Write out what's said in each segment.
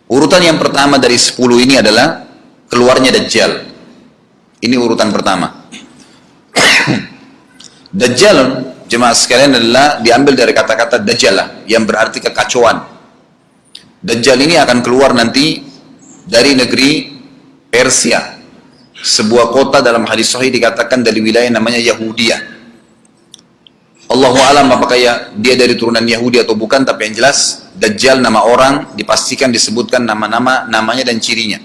Urutan yang pertama dari 10 ini adalah keluarnya Dajjal. Ini urutan pertama. Dajjal, jemaah sekalian, adalah diambil dari kata-kata Dajjalah yang berarti kekacauan. Dajjal ini akan keluar nanti dari negeri Persia. Sebuah kota dalam hadis sahih dikatakan dari wilayah namanya Yahudiyah. Allahu alam apakah dia dari turunan Yahudi atau bukan, tapi yang jelas Dajjal nama orang dipastikan disebutkan namanya dan cirinya.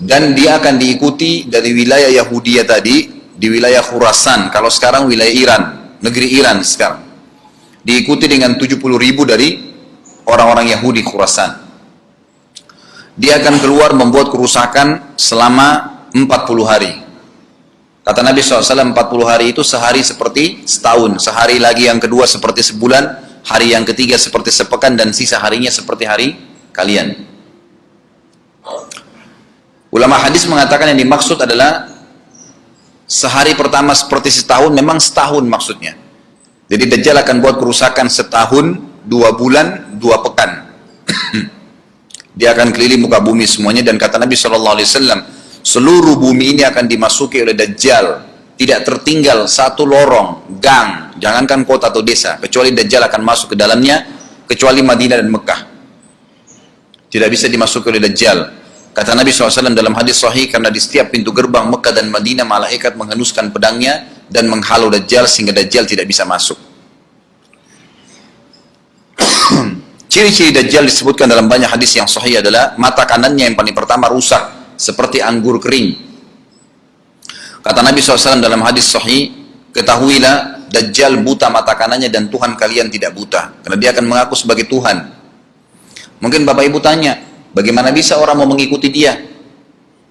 Dan dia akan diikuti dari wilayah Yahudiyah tadi, di wilayah Khurasan, kalau sekarang wilayah Iran, negeri Iran sekarang. Diikuti dengan 70.000 dari orang-orang Yahudi Khurasan. Dia akan keluar membuat kerusakan selama 40 hari. Kata Nabi SAW, 40 hari itu sehari seperti setahun, sehari lagi yang kedua seperti sebulan, hari yang ketiga seperti sepekan, dan sisa harinya seperti hari kalian. Ulama hadis mengatakan yang dimaksud adalah sehari pertama seperti setahun, memang setahun maksudnya. Jadi Dajjal akan buat kerusakan setahun, 2 bulan, 2 pekan. Dia akan keliling muka bumi semuanya, dan kata Nabi SAW, seluruh bumi ini akan dimasuki oleh Dajjal. Tidak tertinggal satu lorong, gang, jangankan kota atau desa, kecuali Dajjal akan masuk ke dalamnya, kecuali Madinah dan Mekah. Tidak bisa dimasuki oleh Dajjal. Kata Nabi SAW dalam hadis sahih, karena di setiap pintu gerbang Mekah dan Madinah, malaikat menghenuskan pedangnya dan menghalau Dajjal sehingga Dajjal tidak bisa masuk. Ciri-ciri Dajjal disebutkan dalam banyak hadis yang sahih adalah mata kanannya yang paling pertama rusak, seperti anggur kering. Kata Nabi SAW dalam hadis sahih, ketahuilah Dajjal buta mata kanannya dan Tuhan kalian tidak buta, karena dia akan mengaku sebagai Tuhan. Mungkin Bapak Ibu tanya, bagaimana bisa orang mau mengikuti dia?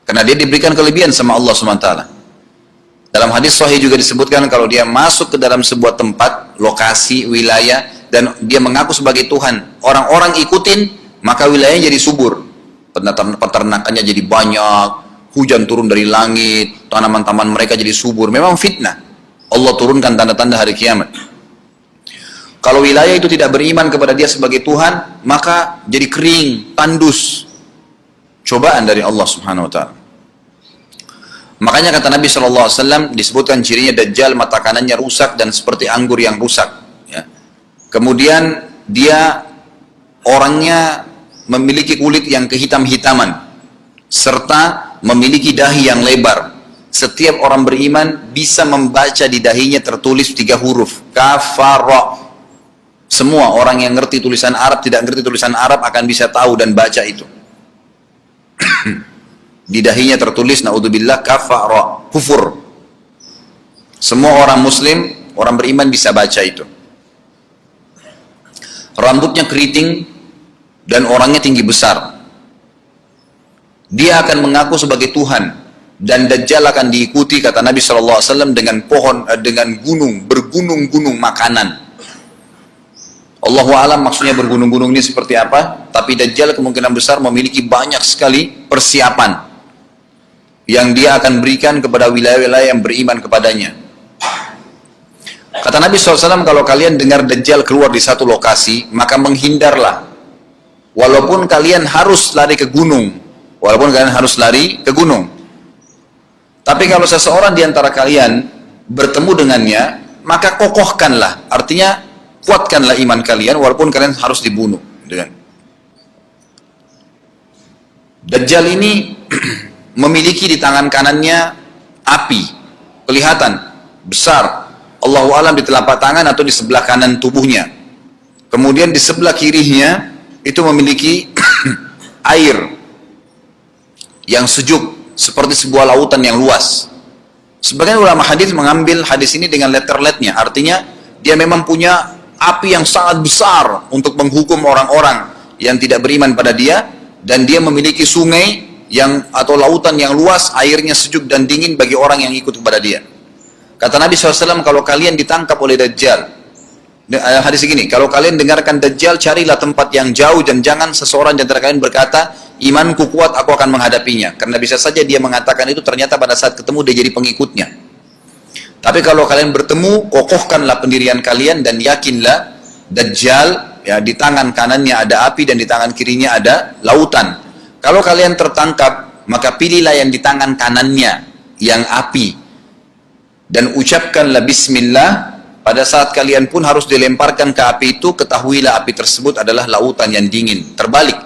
Karena dia diberikan kelebihan sama Allah SWT. Dalam hadis sahih juga disebutkan kalau dia masuk ke dalam sebuah tempat, lokasi, wilayah, dan dia mengaku sebagai Tuhan, orang-orang ikutin, maka wilayahnya jadi subur. Peternakannya jadi banyak, hujan turun dari langit, tanaman-tanaman mereka jadi subur. Memang fitnah. Allah turunkan tanda-tanda hari kiamat. Kalau wilayah itu tidak beriman kepada dia sebagai Tuhan, maka jadi kering, tandus. Cobaan dari Allah Subhanahu wa ta'ala. Makanya kata Nabi SAW, disebutkan cirinya Dajjal mata kanannya rusak dan seperti anggur yang rusak. Ya. Kemudian dia orangnya memiliki kulit yang kehitam-hitaman, serta memiliki dahi yang lebar. Setiap orang beriman bisa membaca di dahinya tertulis 3 huruf, kafara. Semua orang yang ngerti tulisan Arab, tidak ngerti tulisan Arab akan bisa tahu dan baca itu. Di dahinya tertulis, naudzubillah, kafara, kufur. Semua orang muslim, orang beriman bisa baca itu. Rambutnya keriting dan orangnya tinggi besar. Dia akan mengaku sebagai Tuhan, dan Dajjal akan diikuti, kata Nabi SAW, dengan pohon, dengan gunung, bergunung-gunung makanan. Allahu alam maksudnya bergunung-gunung ini seperti apa, tapi Dajjal kemungkinan besar memiliki banyak sekali persiapan yang dia akan berikan kepada wilayah-wilayah yang beriman kepadanya. Kata Nabi SAW, kalau kalian dengar Dajjal keluar di satu lokasi, maka menghindarlah. Walaupun kalian harus lari ke gunung. Tapi kalau seseorang di antara kalian bertemu dengannya, maka kokohkanlah. Artinya, kuatkanlah iman kalian, walaupun kalian harus dibunuh. Dajjal ini memiliki di tangan kanannya api. Kelihatan, besar. Allahu alam di telapak tangan atau di sebelah kanan tubuhnya. Kemudian di sebelah kirinya itu memiliki air yang sejuk seperti sebuah lautan yang luas. Sebagian ulama hadis mengambil hadis ini dengan letter-letternya, artinya dia memang punya api yang sangat besar untuk menghukum orang-orang yang tidak beriman pada dia, dan dia memiliki sungai yang atau lautan yang luas, airnya sejuk dan dingin bagi orang yang ikut kepada dia. Kata Nabi SAW, kalau kalian ditangkap oleh Dajjal, hadis ini, kalau kalian dengarkan Dajjal, carilah tempat yang jauh dan jangan seseorang di antara kalian berkata, imanku kuat, aku akan menghadapinya. Karena bisa saja dia mengatakan itu, ternyata pada saat ketemu dia jadi pengikutnya. Tapi kalau kalian bertemu, kokohkanlah pendirian kalian dan yakinlah Dajjal ya di tangan kanannya ada api dan di tangan kirinya ada lautan. Kalau kalian tertangkap, maka pilihlah yang di tangan kanannya, yang api. Dan ucapkanlah bismillah, pada saat kalian pun harus dilemparkan ke api itu, ketahuilah api tersebut adalah lautan yang dingin. Terbalik,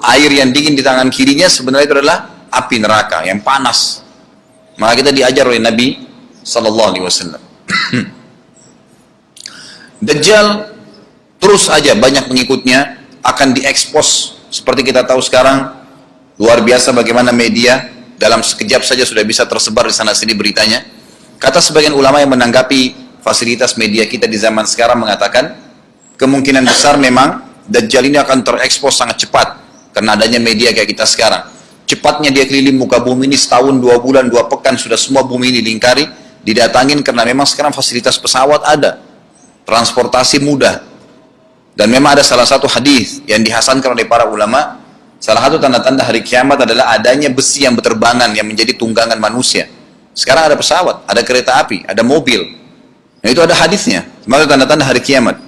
air yang dingin di tangan kirinya sebenarnya itu adalah api neraka yang panas. Maka kita diajar oleh Nabi SAW. Dajjal terus aja banyak pengikutnya, akan diekspos seperti kita tahu sekarang. Luar biasa bagaimana media dalam sekejap saja sudah bisa tersebar di sana sini beritanya. Kata sebagian ulama yang menanggapi fasilitas media kita di zaman sekarang mengatakan kemungkinan besar memang Dajjal ini akan terekspos sangat cepat karena adanya media kayak kita sekarang. Cepatnya dia keliling muka bumi ini setahun, 2 bulan, 2 pekan sudah semua bumi ini lingkari, didatangin karena memang sekarang fasilitas pesawat ada, transportasi mudah. Dan memang ada salah satu hadis yang dihasankan oleh para ulama, salah satu tanda-tanda hari kiamat adalah adanya besi yang berterbangan yang menjadi tunggangan manusia. Sekarang ada pesawat, ada kereta api, ada mobil. Nah, itu ada hadisnya, sebagai tanda-tanda hari kiamat.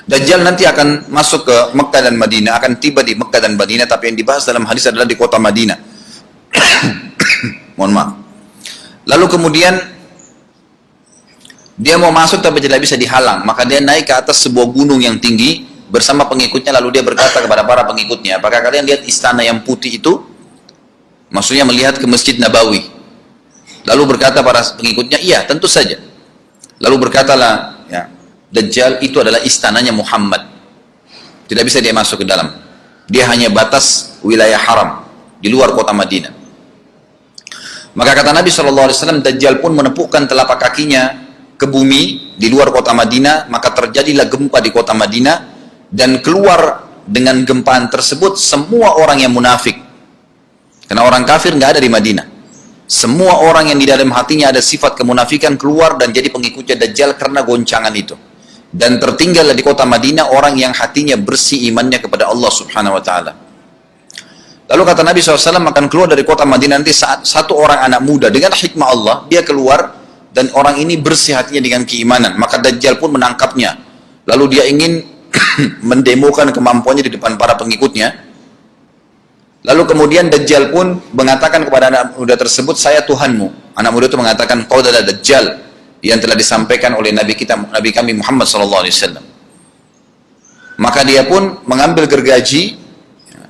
Dajjal nanti akan masuk ke Mekah dan Madinah, akan tiba di Mekah dan Madinah, tapi yang dibahas dalam hadis adalah di kota Madinah. Mohon maaf. Lalu kemudian dia mau masuk tapi tidak bisa dihalang, maka dia naik ke atas sebuah gunung yang tinggi bersama pengikutnya, lalu dia berkata kepada para pengikutnya, apakah kalian lihat istana yang putih itu? Maksudnya melihat ke Masjid Nabawi. Lalu berkata para pengikutnya, iya tentu saja. Lalu berkatalah, ya, Dajjal itu adalah istananya Muhammad, tidak bisa dia masuk ke dalam, dia hanya batas wilayah haram di luar kota Madinah. Maka kata Nabi SAW, Dajjal pun menepukkan telapak kakinya ke bumi di luar kota Madinah, maka terjadilah gempa di kota Madinah, dan keluar dengan gempaan tersebut semua orang yang munafik, karena orang kafir nggak ada di Madinah. Semua orang yang di dalam hatinya ada sifat kemunafikan keluar dan jadi pengikutnya Dajjal karena goncangan itu. Dan tertinggallah di kota Madinah orang yang hatinya bersih imannya kepada Allah Subhanahu wa ta'ala. Lalu kata Nabi SAW akan keluar dari kota Madinah nanti saat satu orang anak muda dengan hikmah Allah, dia keluar dan orang ini bersih hatinya dengan keimanan, maka Dajjal pun menangkapnya. Lalu dia ingin mendemokan kemampuannya di depan para pengikutnya. Lalu kemudian Dajjal pun mengatakan kepada anak muda tersebut, saya Tuhanmu. Anak muda itu mengatakan, kau adalah Dajjal yang telah disampaikan oleh Nabi kami Muhammad SAW. Maka dia pun mengambil gergaji,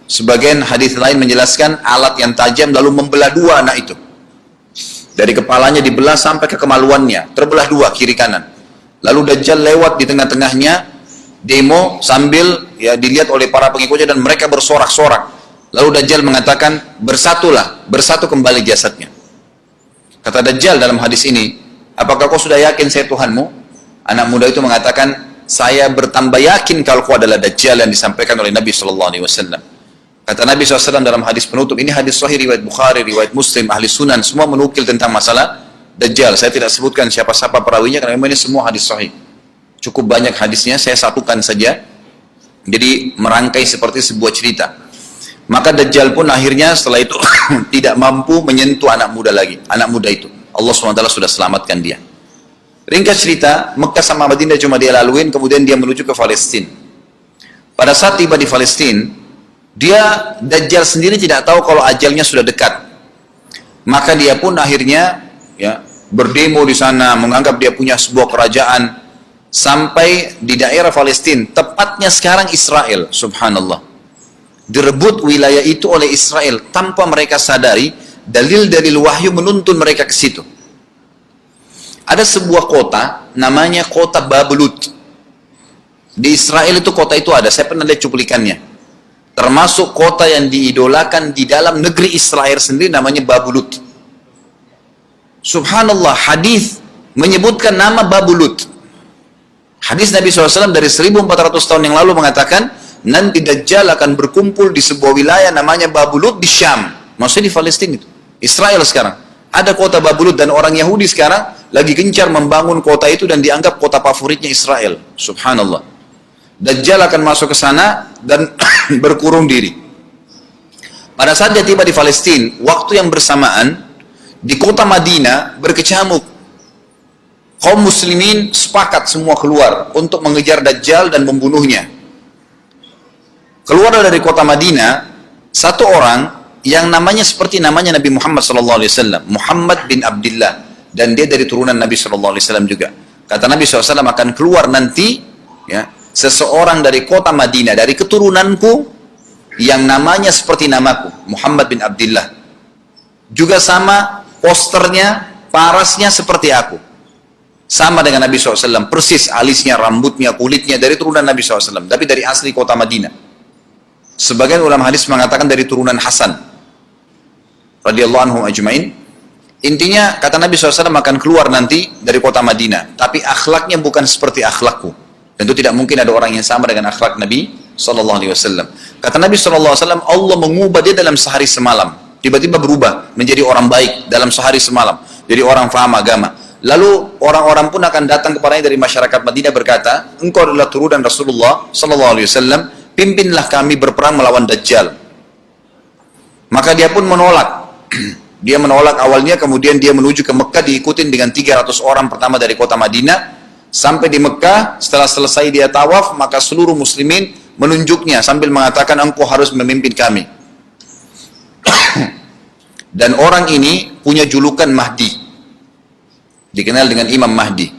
sebagian hadis lain menjelaskan alat yang tajam, lalu membelah dua anak itu. Dari kepalanya dibelah sampai ke kemaluannya, terbelah dua kiri kanan. Lalu Dajjal lewat di tengah-tengahnya, demo sambil ya dilihat oleh para pengikutnya dan mereka bersorak-sorak. Lalu Dajjal mengatakan, bersatulah, bersatu kembali jasadnya. Kata Dajjal dalam hadis ini, apakah kau sudah yakin saya Tuhanmu? Anak muda itu mengatakan, saya bertambah yakin kalau kau adalah Dajjal yang disampaikan oleh Nabi SAW. Kata Nabi SAW dalam hadis penutup, ini hadis sahih riwayat Bukhari, riwayat Muslim, ahli sunan, semua menukil tentang masalah Dajjal. Saya tidak sebutkan siapa-siapa perawinya karena memang ini semua hadis sahih. Cukup banyak hadisnya, saya satukan saja. Jadi merangkai seperti sebuah cerita. Maka Dajjal pun akhirnya setelah itu tidak mampu menyentuh anak muda lagi. Anak muda itu, Allah SWT sudah selamatkan dia. Ringkas cerita, Mekah sama Madinah cuma dia laluin, kemudian dia menuju ke Palestina. Pada saat tiba di Palestina, Dajjal sendiri tidak tahu kalau ajalnya sudah dekat. Maka dia pun akhirnya ya berdemo di sana, menganggap dia punya sebuah kerajaan, sampai di daerah Palestina, tepatnya sekarang Israel, subhanallah. Direbut wilayah itu oleh Israel tanpa mereka sadari, dalil-dalil wahyu menuntun mereka ke situ. Ada sebuah kota namanya kota Babelut. Di Israel itu kota itu ada, saya pernah lihat cuplikannya. Termasuk kota yang diidolakan di dalam negeri Israel sendiri namanya Babelut. Subhanallah, hadis menyebutkan nama Babelut. Hadis Nabi SAW dari 1400 tahun yang lalu mengatakan, nanti Dajjal akan berkumpul di sebuah wilayah namanya Babelut di Syam. Maksudnya di Palestina itu. Israel sekarang. Ada kota Babelut dan orang Yahudi sekarang lagi gencar membangun kota itu dan dianggap kota favoritnya Israel. Subhanallah. Dajjal akan masuk ke sana dan berkurung diri. Pada saat dia tiba di Palestina, waktu yang bersamaan di kota Madinah berkecamuk. Kaum muslimin sepakat semua keluar untuk mengejar Dajjal dan membunuhnya. Keluar dari kota Madinah satu orang yang namanya seperti namanya Nabi Muhammad SAW, Muhammad bin Abdullah, dan dia dari turunan Nabi SAW juga. Kata Nabi SAW, akan keluar nanti ya, seseorang dari kota Madinah, dari keturunanku, yang namanya seperti namaku, Muhammad bin Abdullah. Juga sama posternya, parasnya seperti aku. Sama dengan Nabi SAW, persis alisnya, rambutnya, kulitnya, dari turunan Nabi SAW, tapi dari asli kota Madinah. Sebagian ulama hadis mengatakan dari turunan Hasan radhiyallahu anhum ajmain. Intinya kata Nabi SAW akan keluar nanti dari kota Madinah, tapi akhlaknya bukan seperti akhlakku. Tentu tidak mungkin ada orang yang sama dengan akhlak Nabi SAW. Kata Nabi SAW, Allah mengubah dia dalam sehari semalam. Tiba-tiba berubah menjadi orang baik dalam sehari semalam, jadi orang faham agama. Lalu orang-orang pun akan datang kepadanya dari masyarakat Madinah berkata, engkau adalah turunan Rasulullah SAW, pimpinlah kami berperang melawan Dajjal. Maka dia pun menolak. Dia menolak awalnya, kemudian dia menuju ke Mekah diikutin dengan 300 orang pertama dari kota Madinah. Sampai di Mekah, setelah selesai dia tawaf, maka seluruh muslimin menunjuknya sambil mengatakan, engkau harus memimpin kami. Dan orang ini punya julukan Mahdi, dikenal dengan Imam Mahdi.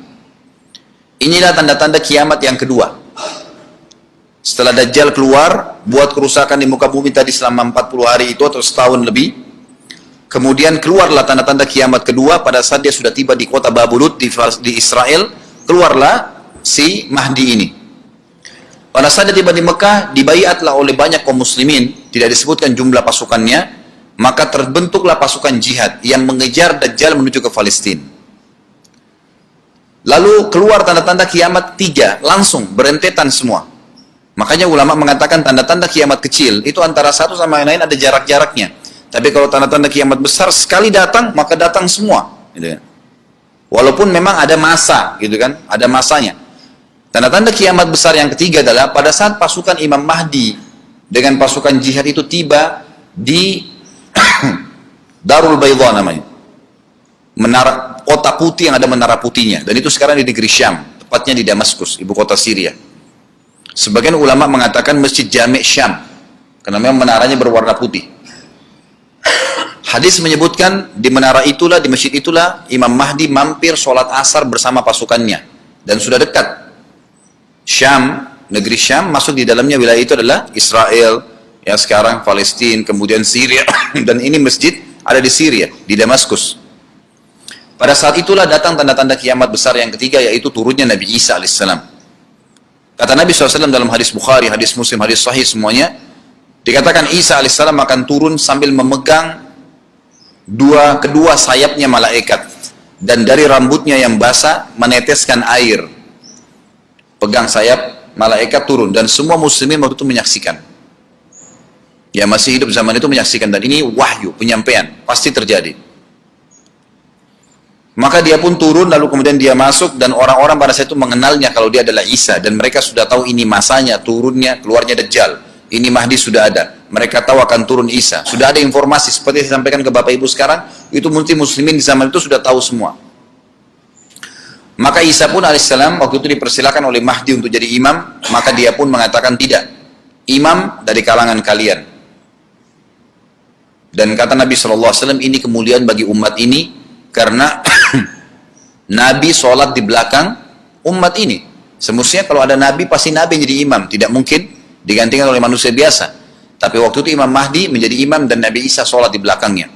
Inilah tanda-tanda kiamat yang kedua. Setelah Dajjal keluar, buat kerusakan di muka bumi tadi selama 40 hari itu atau setahun lebih. Kemudian keluarlah tanda-tanda kiamat kedua pada saat dia sudah tiba di kota Babulut di Israel. Keluarlah si Mahdi ini. Pada saat dia tiba di Mekah, dibaiatlah oleh banyak kaum muslimin, tidak disebutkan jumlah pasukannya, maka terbentuklah pasukan jihad yang mengejar Dajjal menuju ke Palestina. Lalu keluar tanda-tanda kiamat 3, langsung berentetan semua. Makanya ulama mengatakan tanda-tanda kiamat kecil itu antara satu sama yang lain ada jarak-jaraknya. Tapi kalau tanda-tanda kiamat besar sekali datang, maka datang semua. Gitu kan. Walaupun memang ada masa, gitu kan, ada masanya. Tanda-tanda kiamat besar yang ketiga adalah pada saat pasukan Imam Mahdi dengan pasukan jihad itu tiba di Darul Baydha namanya, menara kota putih yang ada menara putihnya, dan itu sekarang di negeri Syam, tepatnya di Damaskus, ibu kota Syria. Sebagian ulama mengatakan Masjid Jami' Syam, karena memang menaranya berwarna putih. Hadis menyebutkan di menara itulah, di masjid itulah Imam Mahdi mampir sholat asar bersama pasukannya, dan sudah dekat. Syam, negeri Syam, masuk di dalamnya wilayah itu adalah Israel, ya sekarang Palestina, kemudian Syria, dan ini masjid ada di Syria, di Damaskus. Pada saat itulah datang tanda-tanda kiamat besar yang ketiga, yaitu turunnya Nabi Isa alaihissalam. Kata Nabi SAW dalam hadis Bukhari, hadis Muslim, hadis Sahih semuanya, dikatakan Isa alaihissalam akan turun sambil memegang kedua sayapnya malaikat, dan dari rambutnya yang basah meneteskan air. Pegang sayap malaikat turun, dan semua muslimin waktu itu menyaksikan. Ya masih hidup zaman itu menyaksikan, dan ini wahyu, penyampaian, pasti terjadi. Maka dia pun turun, lalu kemudian dia masuk, dan orang-orang pada saat itu mengenalnya kalau dia adalah Isa, dan mereka sudah tahu ini masanya, turunnya, keluarnya Dajjal. Ini Mahdi sudah ada. Mereka tahu akan turun Isa. Sudah ada informasi seperti yang disampaikan ke Bapak Ibu sekarang, itu muslimin di zaman itu sudah tahu semua. Maka Isa pun alaihissalam waktu itu dipersilakan oleh Mahdi untuk jadi imam, maka dia pun mengatakan tidak. Imam dari kalangan kalian. Dan kata Nabi SAW, ini kemuliaan bagi umat ini, karena Nabi sholat di belakang umat ini. Semestinya kalau ada Nabi, pasti Nabi yang jadi imam. Tidak mungkin digantikan oleh manusia biasa. Tapi waktu itu Imam Mahdi menjadi imam dan Nabi Isa sholat di belakangnya.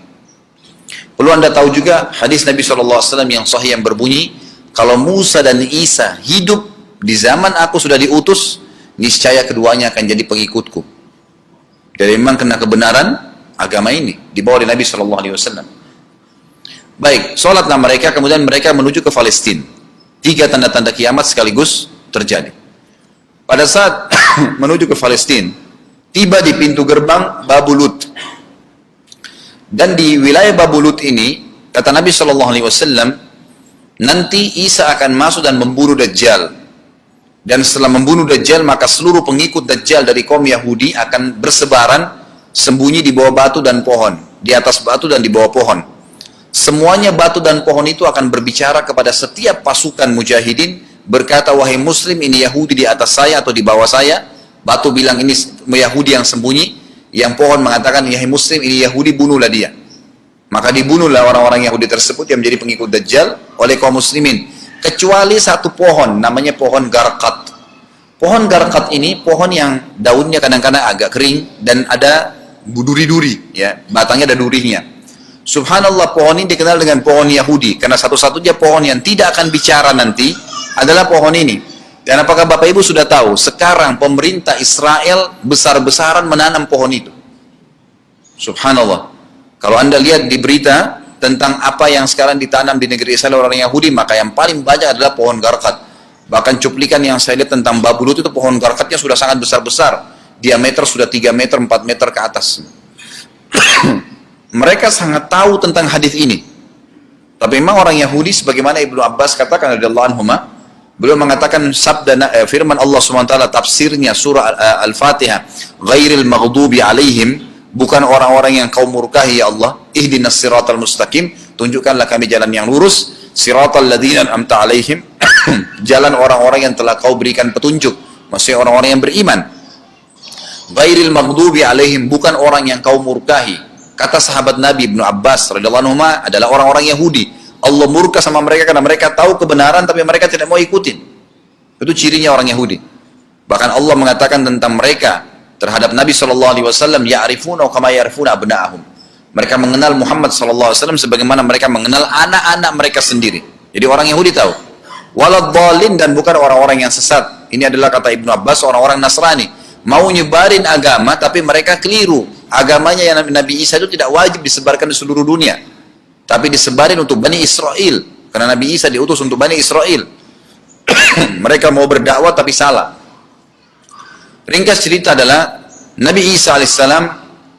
Perlu anda tahu juga hadis Nabi SAW yang sahih yang berbunyi, kalau Musa dan Isa hidup di zaman aku sudah diutus, niscaya keduanya akan jadi pengikutku. Jadi memang kena kebenaran agama ini dibawa oleh Nabi SAW. Baik, sholatlah mereka, kemudian mereka menuju ke Palestina. 3 tanda-tanda kiamat sekaligus terjadi. Pada saat menuju ke Palestina, tiba di pintu gerbang Babulut. Dan di wilayah Babulut ini, kata Nabi SAW, nanti Isa akan masuk dan membunuh Dajjal. Dan setelah membunuh Dajjal, maka seluruh pengikut Dajjal dari kaum Yahudi akan bersebaran, sembunyi di bawah batu dan pohon, di atas batu dan di bawah pohon. semuanya batu dan pohon itu akan berbicara kepada setiap pasukan mujahidin, berkata, wahai muslim, ini Yahudi di atas saya atau di bawah saya. Batu bilang ini Yahudi yang sembunyi, yang pohon mengatakan, wahai muslim, ini Yahudi, bunuhlah dia. Maka dibunuhlah orang-orang Yahudi tersebut yang menjadi pengikut Dajjal oleh kaum muslimin, kecuali satu pohon, namanya pohon Garqat. Pohon Garqat ini pohon yang daunnya kadang-kadang agak kering dan ada duri-duri, ya, batangnya ada durinya. Subhanallah, pohon ini dikenal dengan pohon Yahudi karena satu-satunya pohon yang tidak akan bicara nanti adalah pohon ini. Dan apakah Bapak Ibu sudah tahu sekarang pemerintah Israel besar-besaran menanam pohon itu? Subhanallah. Kalau Anda lihat di berita tentang apa yang sekarang ditanam di negeri Israel orang Yahudi, maka yang paling banyak adalah pohon Garqat. Bahkan cuplikan yang saya lihat tentang Babu Lut itu pohon Garqatnya sudah sangat besar-besar, diameter sudah 3 meter, 4 meter ke atas. Mereka sangat tahu tentang hadis ini. Tapi memang orang Yahudi, sebagaimana Ibnu Abbas katakan radhiyallahu anhuma, beliau mengatakan firman Allah SWT, tafsirnya surah Al-Fatihah, ghairil maghdubi alaihim, bukan orang-orang yang kau murkahi ya Allah, ihdinas siratal mustaqim, tunjukkanlah kami jalan yang lurus, siratal ladzina an'amta alaihim, jalan orang-orang yang telah kau berikan petunjuk, maksudnya orang-orang yang beriman. Ghairil maghdubi alaihim, bukan orang yang kau murkahi. Kata sahabat Nabi Ibnu Abbas radhiyallahu anhu adalah orang-orang Yahudi. Allah murka sama mereka karena mereka tahu kebenaran tapi mereka tidak mau ikutin. Itu cirinya orang Yahudi. Bahkan Allah mengatakan tentang mereka terhadap Nabi SAW, ya'rifuna kama ya'rifuna abna'ahum. Mereka mengenal Muhammad SAW sebagaimana mereka mengenal anak-anak mereka sendiri. Jadi orang Yahudi tahu. Waladhdallin, dan bukan orang-orang yang sesat. Ini adalah kata Ibnu Abbas, orang-orang Nasrani. Mau nyebarin agama tapi mereka keliru. Agamanya yang Nabi Isa itu tidak wajib disebarkan di seluruh dunia, tapi disebarin untuk Bani Israel, karena Nabi Isa diutus untuk Bani Israel. Mereka mau berdakwah tapi salah. Ringkas cerita adalah Nabi Isa alaihissalam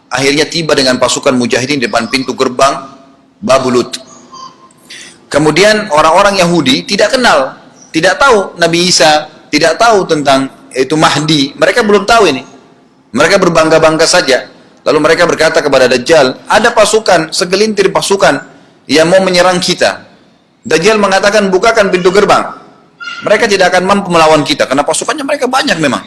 akhirnya tiba dengan pasukan mujahidin di depan pintu gerbang Babu Lut. Kemudian orang-orang Yahudi tidak kenal, tidak tahu Nabi Isa, tidak tahu tentang itu Mahdi. Mereka belum tahu ini. Mereka berbangga-bangga saja. Lalu mereka berkata kepada Dajjal, ada pasukan, segelintir pasukan yang mau menyerang kita. Dajjal mengatakan, bukakan pintu gerbang. Mereka tidak akan mampu melawan kita, karena pasukannya mereka banyak memang.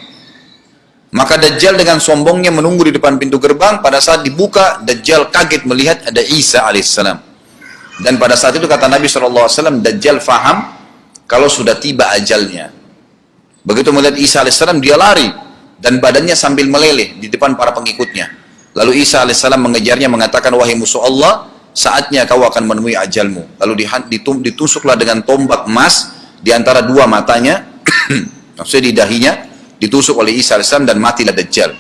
Maka Dajjal dengan sombongnya menunggu di depan pintu gerbang. Pada saat dibuka, Dajjal kaget melihat ada Isa alaihissalam. Dan pada saat itu kata Nabi SAW, Dajjal faham kalau sudah tiba ajalnya. Begitu melihat Isa alaihissalam, dia lari. Dan badannya sambil meleleh di depan para pengikutnya. Lalu Isa alaihissalam mengejarnya, mengatakan, wahai musuh Allah, saatnya kau akan menemui ajalmu. Lalu ditusuklah dengan tombak emas di antara dua matanya, maksudnya di dahinya, ditusuk oleh Isa alaihissalam dan matilah Dajjal.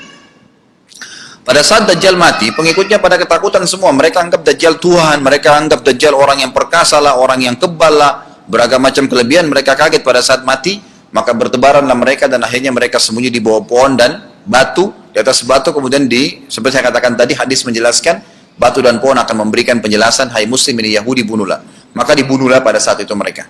Pada saat Dajjal mati, pengikutnya pada ketakutan semua. Mereka anggap Dajjal Tuhan, mereka anggap Dajjal orang yang perkasa lah, orang yang kebal lah, beragam macam kelebihan. Mereka kaget pada saat mati, maka bertebaranlah mereka dan akhirnya mereka sembunyi di bawah pohon dan batu, di atas batu. Kemudian seperti saya katakan tadi, hadis menjelaskan batu dan pohon akan memberikan penjelasan, hai muslim, ini Yahudi, bunuhlah. Maka dibunuhlah pada saat itu mereka.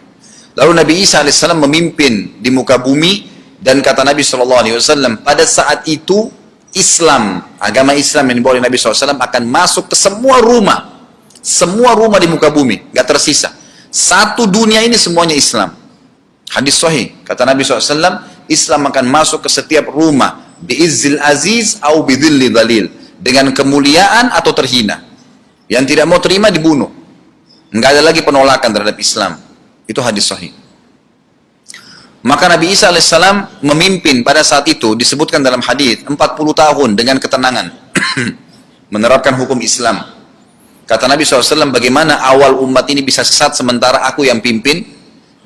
Lalu Nabi Isa alaihissalam memimpin di muka bumi, dan kata Nabi SAW, pada saat itu Islam, agama Islam yang dibawa oleh Nabi SAW akan masuk ke semua rumah di muka bumi, gak tersisa. Satu dunia ini semuanya Islam. Hadis sahih, kata Nabi SAW, Islam akan masuk ke setiap rumah, bi'izzil aziz au bidhilli dhalil, dengan kemuliaan atau terhina. Yang tidak mau terima dibunuh. Enggak ada lagi penolakan terhadap Islam. Itu hadis sahih. Maka Nabi Isa alaihissalam memimpin pada saat itu, disebutkan dalam hadis 40 tahun dengan ketenangan menerapkan hukum Islam. Kata Nabi SAW, bagaimana awal umat ini bisa sesat sementara aku yang pimpin,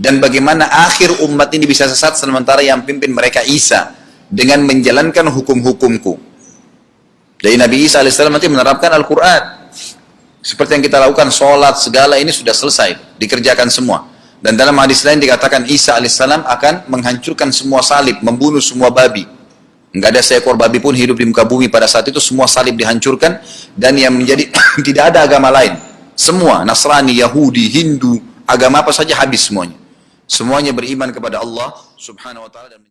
dan bagaimana akhir umat ini bisa sesat sementara yang pimpin mereka Isa, dengan menjalankan hukum-hukumku. Jadi Nabi Isa alaihissalam nanti menerapkan Al-Quran. Seperti yang kita lakukan, sholat, segala ini sudah selesai, dikerjakan semua. Dan dalam hadis lain dikatakan Isa alaihissalam akan menghancurkan semua salib, membunuh semua babi. Enggak ada seekor babi pun hidup di muka bumi pada saat itu, semua salib dihancurkan. Dan yang menjadi, tidak ada agama lain. Semua, Nasrani, Yahudi, Hindu, agama apa saja habis semuanya. Semuanya beriman kepada Allah subhanahu wa ta'ala.